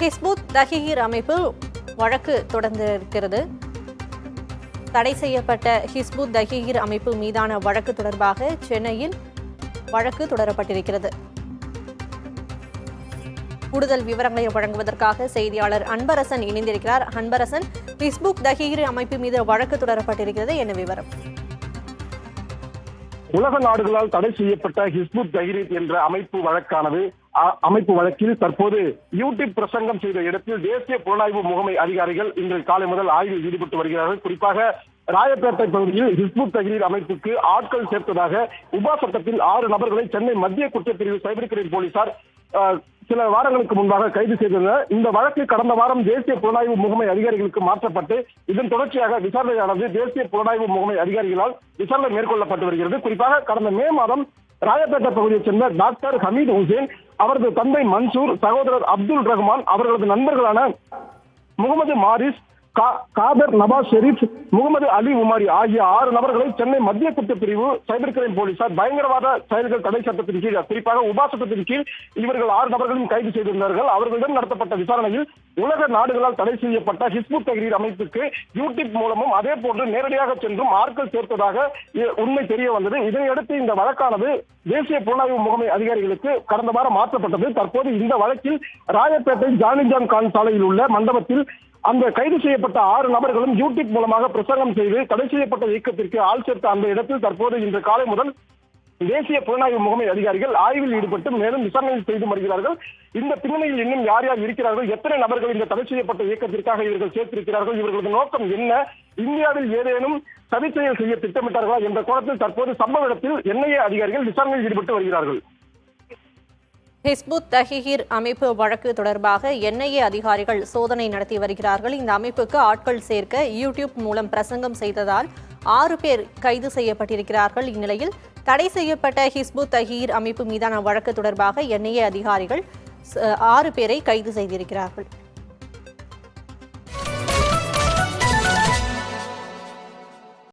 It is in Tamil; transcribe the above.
ஹிஸ்புத் தஹ்ரீர் அமைப்பில் வழக்கு தொடர்ந்திருக்கிறது. தடை செய்யப்பட்ட ஹிஸ்புத் தஹ்ரீர் அமைப்பு மீதான வழக்கு தொடர்பாக சென்னையில் வழக்கு தொடரப்பட்டிருக்கிறது. கூடுதல் விவரங்களை வழங்குவதற்காக செய்தியாளர் அன்பரசன் இணைந்திருக்கிறார். அன்பரசன், ஹிஸ்புத் தஹ்ரீர் அமைப்பு மீது வழக்கு தொடரப்பட்டிருக்கிறது, என்ன விவரம்? உலக நாடுகளால் தடை செய்யப்பட்ட ஹிஸ்புத் தஹ்ரீர் என்ற அமைப்பு வழக்கில் தற்போது யூடியூப் பிரசங்கம் செய்த இடத்தில் தேசிய புலனாய்வு முகமை அதிகாரிகள் இன்று காலை முதல் ஆய்வில் ஈடுபட்டு வருகிறார்கள். குறிப்பாக ராயப்பேட்டை பகுதியில் ஹிஸ்புத் தஹ்ரீர் அமைப்புக்கு ஆட்கள் சேர்த்ததாக உபா சட்டத்தில் 6 நபர்களை சென்னை மத்திய குற்றப்பிரிவு சைபர் கிரைம் போலீசார் சில வாரங்களுக்கு முன்பாக கைது செய்திருந்தனர். இந்த வழக்கு கடந்த வாரம் தேசிய புலனாய்வு முகமை அதிகாரிகளுக்கு மாற்றப்பட்டு இதன் தொடர்ச்சியாக விசாரணையானது தேசிய புலனாய்வு முகமை அதிகாரிகளால் விசாரணை மேற்கொள்ளப்பட்டு வருகிறது. குறிப்பாக கடந்த மே மாதம் ராயப்பேட்டை பகுதியைச் சேர்ந்த டாக்டர் ஹமீத் ஹுசேன், அவரது தந்தை மன்சூர், சகோதரர் அப்துல் ரஹ்மான், அவர்களது நண்பர்களான முகமது மாரிஸ், காதர் நவாஸ் ஷெரீப், முகமது அலி உமாரி ஆகிய 6 நபர்களை சென்னை மத்திய குற்றப்பிரிவு சைபர் கிரைம் போலீசார் பயங்கரவாத செயல்கள் தடை சட்டத்தின் கீழ், குறிப்பாக உபா சட்டத்தின் கீழ் இவர்கள் 6 நபர்களையும் கைது செய்திருந்தார்கள். அவர்களிடம் நடத்தப்பட்ட விசாரணையில் உலக நாடுகளால் தடை செய்யப்பட்ட ஹிஸ்புத் தஹ்ரீர் அமைப்புக்கு யூடியூப் மூலமும் அதே போன்று நேரடியாக சென்றும் ஆட்கள் சேர்த்ததாக உண்மை தெரிய வந்தது. இதனையடுத்து இந்த வழக்கானது தேசிய புலனாய்வு முகமை அதிகாரிகளுக்கு கடந்த வாரம் மாற்றப்பட்டது. தற்போது இந்த வழக்கில் ராயப்பேட்டை ஜானிஜான் கான் சாலையில் உள்ள மண்டபத்தில் அந்த கைது செய்யப்பட்ட 6 நபர்களும் யூடியூப் மூலமாக பிரசங்கம் செய்து தடை செய்யப்பட்ட இயக்கத்திற்கு ஆள் சேர்த்த அந்த இடத்தில் தற்போது இன்று காலை முதல் தேசிய புலனாய்வு முகமை அதிகாரிகள் ஆய்வில் ஈடுபட்டு மேலும் விசாரணை செய்து வருகிறார்கள். இந்த பின்னணியில் இன்னும் யார் யார் இருக்கிறார்கள், எத்தனை நபர்கள் இந்த தடை செய்யப்பட்ட இயக்கத்திற்காக இவர்கள் சேர்த்திருக்கிறார்கள், இவர்களது நோக்கம் என்ன, இந்தியாவில் ஏதேனும் சதி செயல் செய்ய திட்டமிட்டார்களா என்ற கோணத்தில் தற்போது சம்பவ இடத்தில் என்ஐஏ அதிகாரிகள் விசாரணையில் ஈடுபட்டு வருகிறார்கள். ஹிஸ்புத் தஹ்ரீர் அமைப்பு வழக்கு தொடர்பாக என்ஐஏ அதிகாரிகள் சோதனை நடத்தி வருகிறார்கள். இந்த அமைப்புக்கு ஆட்கள் சேர்க்க யூடியூப் மூலம் பிரசங்கம் செய்ததால் 6 பேர் கைது செய்யப்பட்டிருக்கிறார்கள். இந்நிலையில் தடை செய்யப்பட்ட ஹிஸ்புத் தஹ்ரீர் அமைப்பு மீதான வழக்கு தொடர்பாக என்ஐஏ அதிகாரிகள் 6 பேரை கைது செய்திருக்கிறார்கள்.